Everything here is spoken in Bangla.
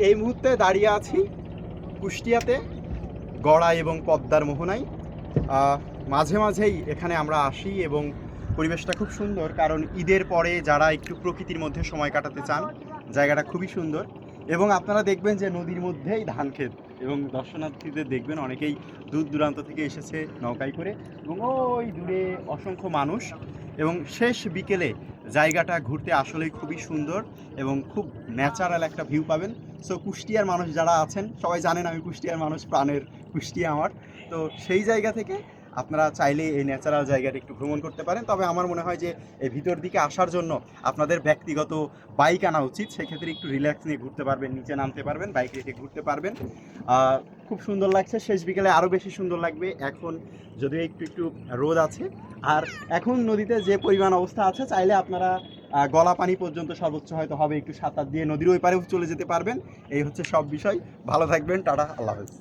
এই মুহূর্তে দাঁড়িয়ে আছি কুষ্টিয়াতে গড়াই এবং পদ্মার মোহনায়। মাঝে মাঝেই এখানে আমরা আসি এবং পরিবেশটা খুব সুন্দর, কারণ ঈদের পরে যারা একটু প্রকৃতির মধ্যে সময় কাটাতে চান জায়গাটা খুবই সুন্দর। এবং আপনারা দেখবেন যে নদীর মধ্যেই ধান ক্ষেত, এবং দর্শনার্থীদের দেখবেন অনেকেই দূর দূরান্ত থেকে এসেছে নৌকায় করে, এবং ওই দূরে অসংখ্য মানুষ। এবং শেষ বিকেলে জায়গাটা ঘুরতে আসলেই খুবই সুন্দর এবং খুব ন্যাচারাল একটা ভিউ পাবেন। সো কুষ্টিয়ার মানুষ যারা আছেন সবাই জানেন আমি কুষ্টিয়ার মানুষ, প্রাণের কুষ্টিয়া আমার। তো সেই জায়গা থেকে আপনারা চাইলে এই ন্যাচারাল জায়গাটা একটু ভ্রমণ করতে পারেন। তবে আমার মনে হয় যে এই ভিতর দিকে আসার জন্য আপনাদের ব্যক্তিগত বাইক আনা উচিত, সেক্ষেত্রে একটু রিল্যাক্স নিয়ে ঘুরতে পারবেন, নিচে নামতে পারবেন, বাইক রেখে ঘুরতে পারবেন। খুব সুন্দর লাগছে, শেষ বিকেলে আরও বেশি সুন্দর লাগবে। এখন যদিও একটু একটু রোদ আছে, আর এখন নদীতে যে পরিমাণ অবস্থা আছে, চাইলে আপনারা গলা পানি পর্যন্ত সর্বোচ্চ হয়তো হবে, একটু সাঁতার দিয়ে নদীর ওই পারেও চলে যেতে পারবেন। এই হচ্ছে সব বিষয়। ভালো থাকবেন, টাটা, আল্লাহ হাফেজ।